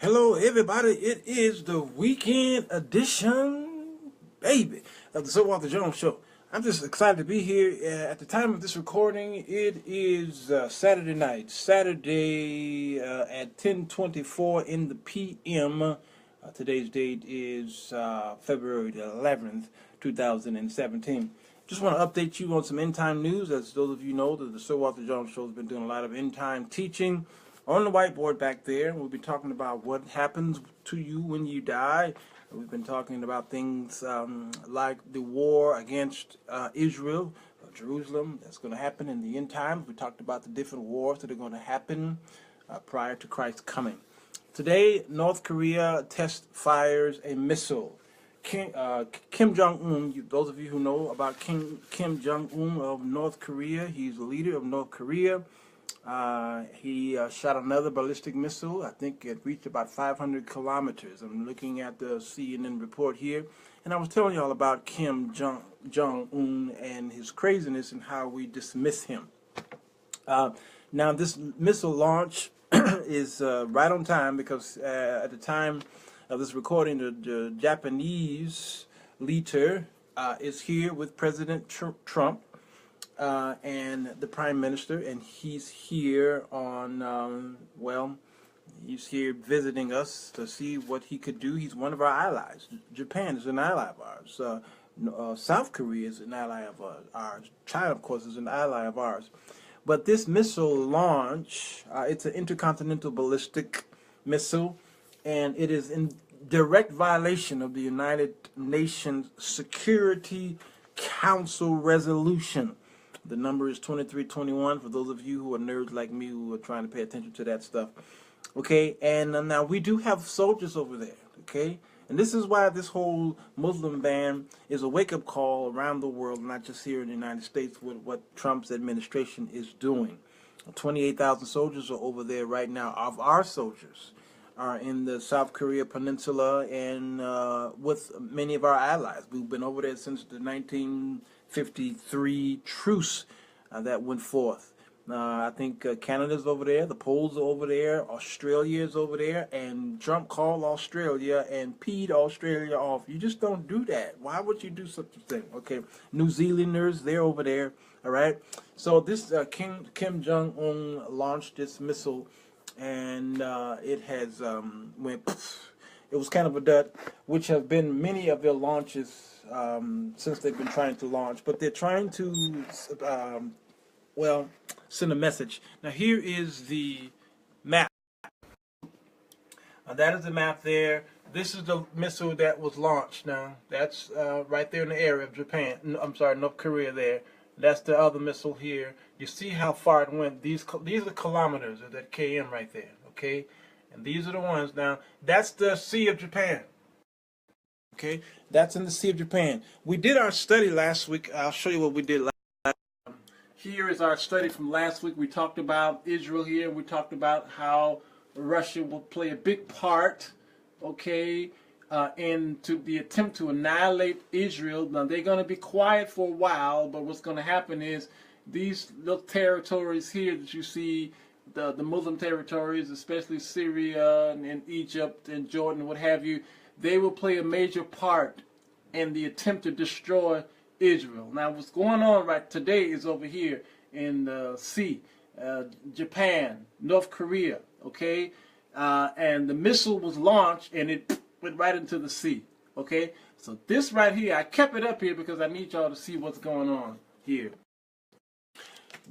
Hello, everybody. It is the weekend edition, baby, of the Sir Walter Jones Show. I'm just excited to be here. At the time of this recording, it is Saturday night. Saturday at 10:24 in the p.m. Today's date is February the 11th, 2017. Just want to update you on some end-time news. As those of you know, that the Sir Walter Jones Show has been doing a lot of end-time teaching. On the whiteboard back there, we'll be talking about what happens to you when you die. We've been talking about things like the war against Israel, Jerusalem, that's going to happen in the end times. We talked about the different wars that are going to happen prior to Christ's coming. Today, North Korea fires a missile. Kim Jong-un, those of you who know about Kim Jong-un of North Korea, he's the leader of North Korea. He shot another ballistic missile. I think it reached about 500 kilometers. I'm looking at the CNN report here, and I was telling you all about Kim Jong-un and his craziness and how we dismiss him. Now, this missile launch is right on time because at the time of this recording, the Japanese leader is here with President Trump. And the Prime Minister, and he's here on, he's here visiting us to see what he could do. He's one of our allies. Japan is an ally of ours. South Korea is an ally of ours. China, of course, is an ally of ours. But this missile launch, it's an intercontinental ballistic missile, and it is in direct violation of the United Nations Security Council resolution. The number is 2321 for those of you who are nerds like me who are trying to pay attention to that stuff. Okay, and now we do have soldiers over there, okay? And this is why this whole Muslim ban is a wake-up call around the world, not just here in the United States, with what Trump's administration is doing. 28,000 soldiers are over there right now. Of our soldiers are in the South Korea Peninsula and with many of our allies. We've been over there since the 1953 truce that went forth. I think Canada's over there, the Poles are over there, Australia is over there, and Trump called Australia and peed Australia off. You just don't do that. Why would you do such a thing? Okay, New Zealanders, they're over there, all right? So this Kim Jong-un launched this missile, and it has it was kind of a dud, which have been many of their launches since they've been trying to launch. But they're trying to, send a message. Now here is the map. That is the map there. This is the missile that was launched. Now that's right there in the area of Japan. I'm sorry, North Korea there. That's the other missile here. You see how far it went. These are kilometers of that km right there, okay? And these are the ones. Now, that's the Sea of Japan, okay? That's in the Sea of Japan. We did our study last week. I'll show you what we did last week. Here is our study from last week. We talked about Israel here. We talked about how Russia will play a big part, okay, in the attempt to annihilate Israel. Now, they're going to be quiet for a while, but what's going to happen is these little territories here that you see, the Muslim territories, especially Syria and Egypt and Jordan, what have you, they will play a major part in the attempt to destroy Israel. Now, what's going on right today is over here in the sea, Japan, North Korea, okay? And the missile was launched, and it went right into the sea, okay? So this right here, I kept it up here because I need y'all to see what's going on here.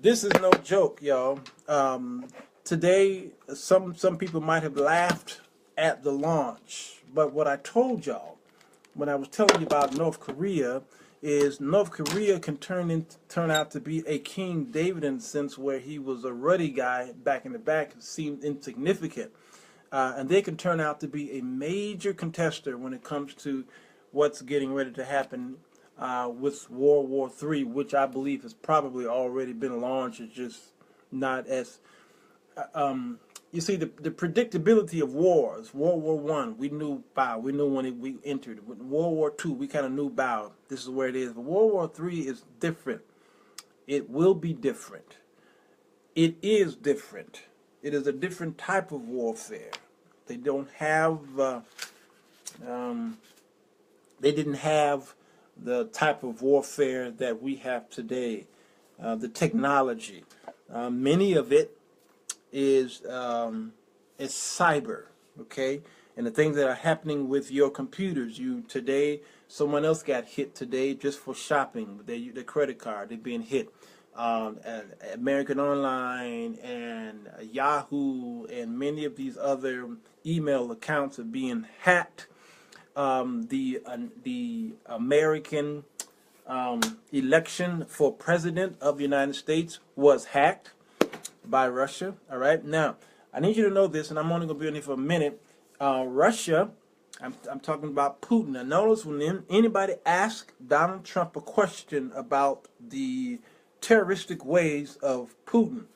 This is no joke, y'all. Today, some people might have laughed at the launch, but what I told y'all when I was telling you about North Korea is North Korea can turn out to be a King David in a sense where he was a ruddy guy back in the back, seemed insignificant. And they can turn out to be a major contester when it comes to what's getting ready to happen with World War III, which I believe has probably already been launched. It's just not as... you see, the predictability of wars. World War I, we knew we knew when we entered. With World War II, we kind of knew this is where it is. But World War III is different. It will be different. It is different. It is a different type of warfare. They don't have. They didn't have the type of warfare that we have today. The technology, many of it is cyber. Okay, and the things that are happening with your computers. Today, someone else got hit today just for shopping. Their credit card, they're being hit. American Online and Yahoo and many of these other email accounts are being hacked. The American election for president of the United States was hacked by Russia. All right, now I need you to know this, and I'm only going to be on here for a minute. Russia, I'm talking about Putin. Now notice when anybody asks Donald Trump a question about the terroristic ways of Putin,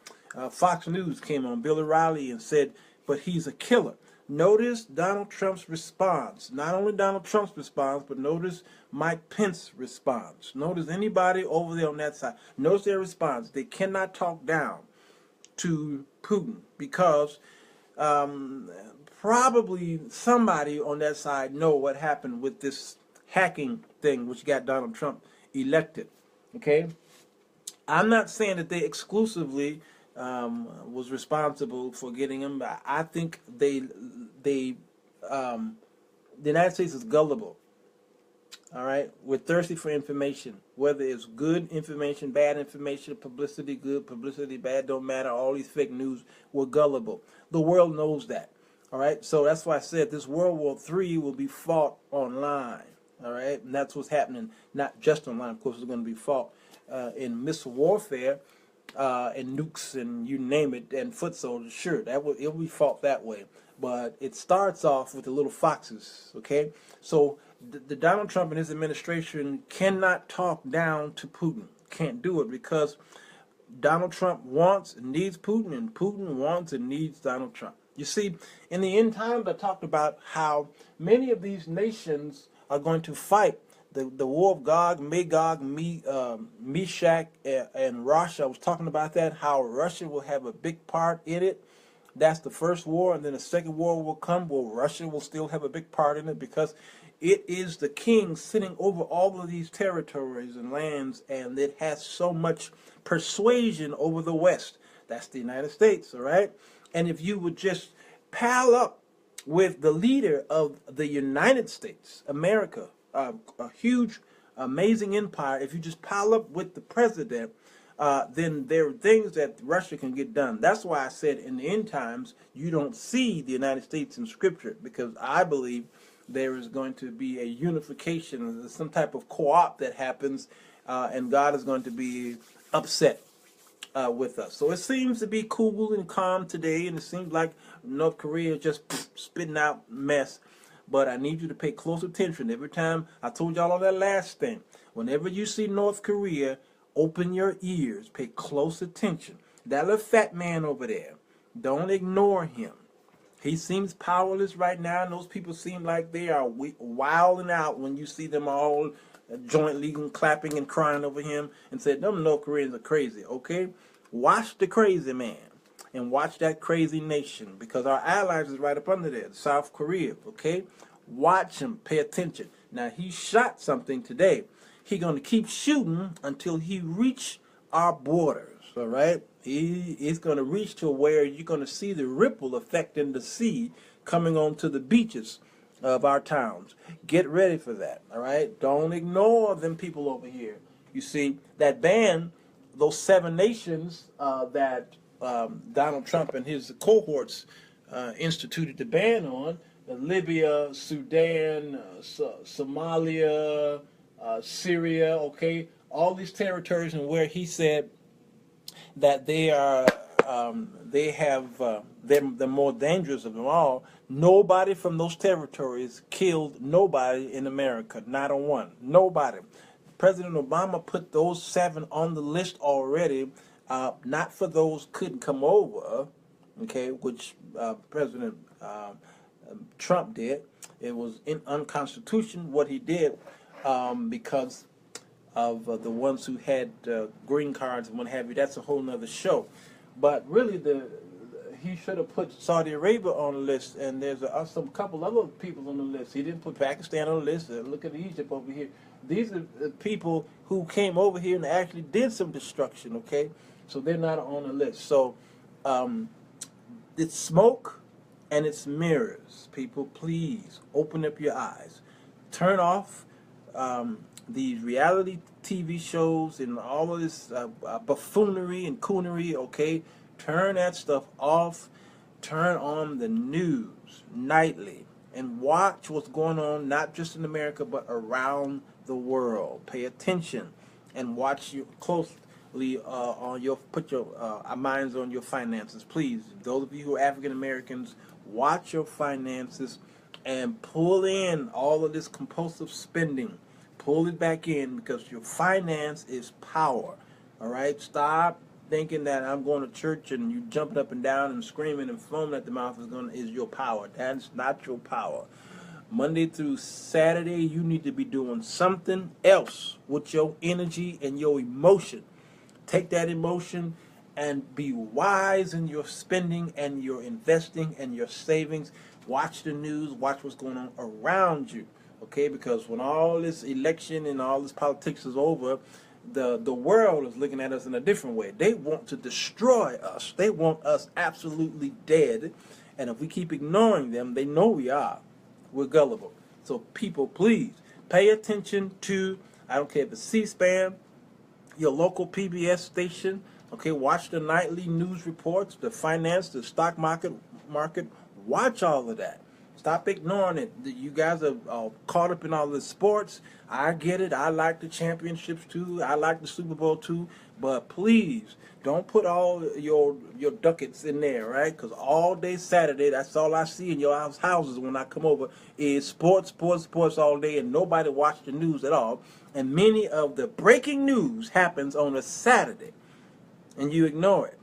Fox News came on Bill O'Reilly and said, but he's a killer. Notice Donald Trump's response. Not only Donald Trump's response, but notice Mike Pence's response. Notice anybody over there on that side. Notice their response. They cannot talk down to Putin because probably somebody on that side know what happened with this hacking thing which got Donald Trump elected. Okay? I'm not saying that they exclusively was responsible for getting him, but I think the United States is gullible. All right, we're thirsty for information, whether it's good information, bad information, publicity good, publicity bad, don't matter. All these fake news, we're gullible. The world knows that. All right, so that's why I said this World War III will be fought online. All right, and that's what's happening. Not just online, of course, it's going to be fought in missile warfare. And nukes and you name it, and foot soldiers, sure, it'll be fought that way. But it starts off with the little foxes, okay? So the Donald Trump and his administration cannot talk down to Putin. Can't do it because Donald Trump wants and needs Putin, and Putin wants and needs Donald Trump. You see, in the end times, I talked about how many of these nations are going to fight the war of Gog, Magog, Meshach, and Russia. I was talking about that, how Russia will have a big part in it. That's the first war, and then the second war will come where Russia will still have a big part in it because it is the king sitting over all of these territories and lands, and it has so much persuasion over the West. That's the United States, all right? And if you would just pal up with the leader of the United States, America, a huge, amazing empire, if you just pile up with the president, then there are things that Russia can get done. That's why I said in the end times, you don't see the United States in Scripture, because I believe there is going to be a unification, some type of co-op that happens, and God is going to be upset with us. So it seems to be cool and calm today, and it seems like North Korea just spitting out mess. But I need you to pay close attention. Every time, I told y'all on that last thing, whenever you see North Korea, open your ears, pay close attention. That little fat man over there, don't ignore him. He seems powerless right now, and those people seem like they are wilding out when you see them all jointly clapping and crying over him and said, them North Koreans are crazy, okay? Watch the crazy man. And watch that crazy nation, because our allies is right up under there, South Korea, okay? Watch him, pay attention. Now, he shot something today. He's going to keep shooting until he reach our borders, all right? He is going to reach to where you're going to see the ripple effect in the sea coming onto the beaches of our towns. Get ready for that, all right? Don't ignore them people over here. You see, that ban, those 7 nations that Donald Trump and his cohorts instituted the ban on, Libya, Sudan, Somalia, Syria, okay, all these territories, and where he said that they're more dangerous of them all. Nobody from those territories killed nobody in America, not a one, nobody. President Obama put those 7 on the list already. Not for those couldn't come over, okay, which President Trump did. It was unconstitutional what he did because of the ones who had green cards and what have you. That's a whole nother show. But really, he should have put Saudi Arabia on the list, and there's some couple other people on the list. He didn't put Pakistan on the list. Look at Egypt over here. These are the people who came over here and actually did some destruction. Okay, so they're not on the list. So it's smoke and it's mirrors. People, please open up your eyes. Turn off these reality TV shows and all of this buffoonery and coonery, okay? Turn that stuff off. Turn on the news nightly and watch what's going on, not just in America, but around the world. Pay attention and watch you closely put your minds on your finances. Please, those of you who are African Americans, watch your finances and pull in all of this compulsive spending. Pull it back in, because your finance is power. All right? Stop thinking that I'm going to church and you jumping up and down and screaming and foaming at the mouth is your power. That's not your power. Monday through Saturday, you need to be doing something else with your energy and your emotion. Take that emotion and be wise in your spending and your investing and your savings. Watch the news. Watch what's going on around you. Okay, because when all this election and all this politics is over, the world is looking at us in a different way. They want to destroy us. They want us absolutely dead. And if we keep ignoring them, they know we are. We're gullible. So people, please pay attention to, I don't care if it's C-SPAN, your local PBS station. Okay, watch the nightly news reports, the finance, the stock market. Watch all of that. Stop ignoring it. You guys are caught up in all the sports. I get it. I like the championships too. I like the Super Bowl too. But please, don't put all your ducats in there, right? Because all day Saturday, that's all I see in your houses when I come over is sports all day, and nobody watch the news at all. And many of the breaking news happens on a Saturday, and you ignore it.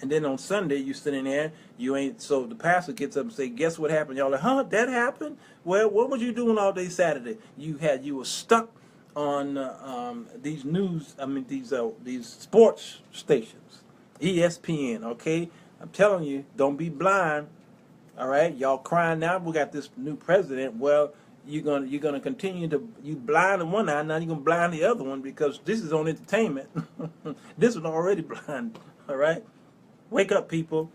And then on Sunday, you sitting there, you ain't, so the pastor gets up and say, guess what happened? Y'all like, huh, that happened? Well, what was you doing all day Saturday? You were stuck on these sports stations, ESPN, okay? I'm telling you, don't be blind, all right? Y'all crying now, we got this new president. Well, you're gonna continue to, you blind in one eye, now you're gonna blind the other one, because this is on entertainment. This one already blind, all right? Wake up, people.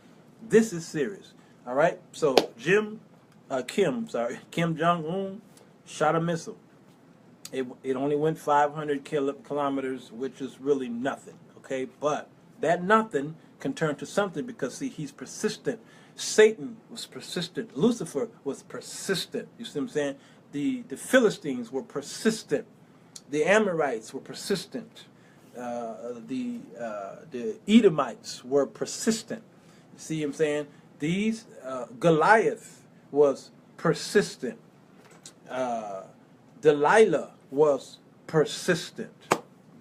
This is serious. All right? So, Kim Jong-un shot a missile. It only went 500 kilometers, which is really nothing. Okay? But that nothing can turn to something, because, see, he's persistent. Satan was persistent. Lucifer was persistent. You see what I'm saying? The Philistines were persistent. The Amorites were persistent. The Edomites were persistent. You see what I'm saying? These Goliath was persistent. Delilah was persistent.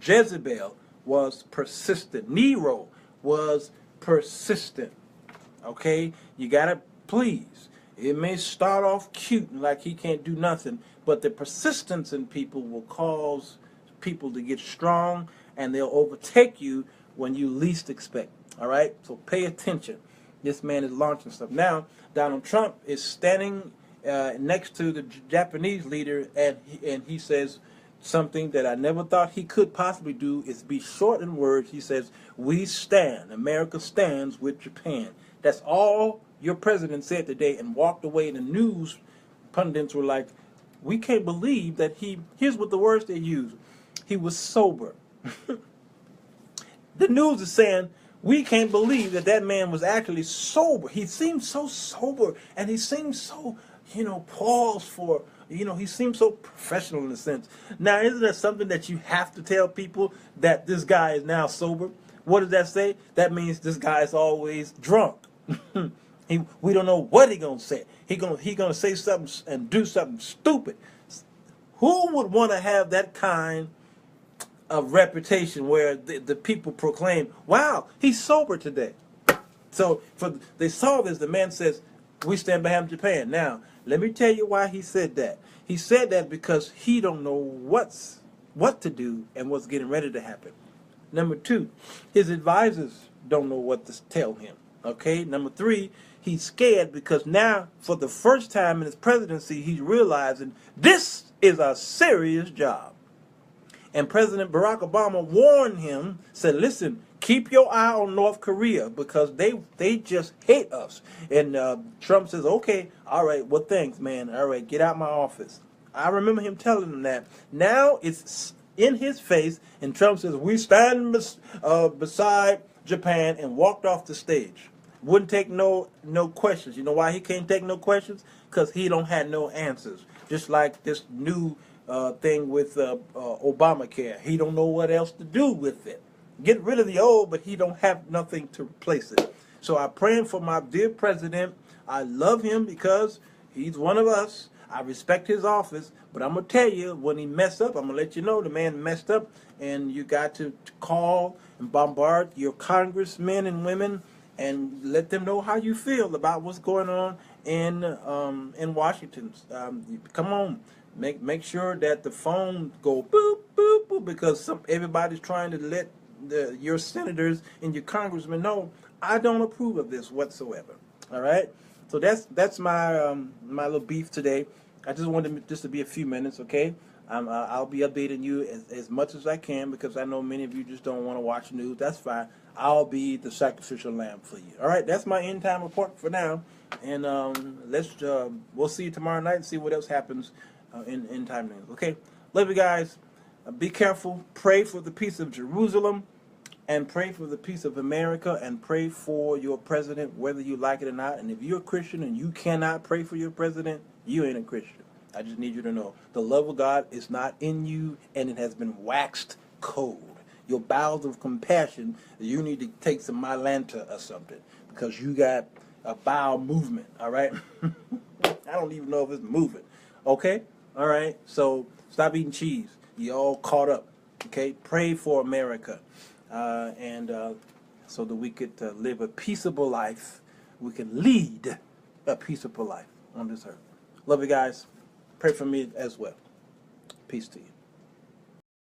Jezebel was persistent. Nero was persistent. Okay? You gotta, please. It may start off cute and like he can't do nothing, but the persistence in people will cause people to get strong, and they'll overtake you when you least expect. All right? So pay attention. This man is launching stuff. Now, Donald Trump is standing next to the Japanese leader, and he says something that I never thought he could possibly do, is be short in words. He says, we stand. America stands with Japan. That's all your president said today, and walked away. The news pundits were like, we can't believe that here's what the words they used. He was sober. The news is saying, we can't believe that man was actually sober. He seemed so sober, and he seemed so, paused for, he seemed so professional in a sense. Now, isn't that something that you have to tell people, that this guy is now sober? What does that say? That means this guy is always drunk. We don't know what he's going to say. He gonna say something and do something stupid. Who would want to have that kind of reputation where the people proclaim, wow, he's sober today? So they saw this. The man says, we stand behind Japan. Now, let me tell you why he said that. He said that because he don't know what to do and what's getting ready to happen. Number two, his advisors don't know what to tell him. Okay, number 3, he's scared because now, for the first time in his presidency, he's realizing this is a serious job. And President Barack Obama warned him, said, listen, keep your eye on North Korea because they just hate us. And Trump says, okay, all right, well, thanks, man. All right, get out my office. I remember him telling him that. Now it's in his face, and Trump says, we stand beside Japan, and walked off the stage. Wouldn't take no questions. You know why he can't take no questions? Because he don't have no answers. Just like this new thing with Obamacare. He don't know what else to do with it. Get rid of the old, but he don't have nothing to replace it. So I'm praying for my dear president. I love him because he's one of us. I respect his office, but I'm going to tell you, when he messed up, I'm going to let you know the man messed up, and you got to call and bombard your congressmen and women and let them know how you feel about what's going on in Washington. Come on. Make sure that the phone go boop, boop, boop, because everybody's trying to let your senators and your congressmen know, I don't approve of this whatsoever. All right? So that's my my little beef today. I just wanted this to be a few minutes, okay? I'll be updating you as much as I can because I know many of you just don't want to watch news. That's fine. I'll be the sacrificial lamb for you. All right, that's my end time report for now, and we'll see you tomorrow night and see what else happens in time news. Okay, love you guys. Be careful. Pray for the peace of Jerusalem, and pray for the peace of America, and pray for your president, whether you like it or not. And if you're a Christian and you cannot pray for your president, you ain't a Christian. I just need you to know the love of God is not in you, and it has been waxed cold. Your bowels of compassion, you need to take some Mylanta or something because you got a bowel movement, all right? I don't even know if it's moving, okay? All right, so stop eating cheese. You're all caught up, okay? Pray for America, so that we could live a peaceable life. We can lead a peaceable life on this earth. Love you guys. Pray for me as well. Peace to you.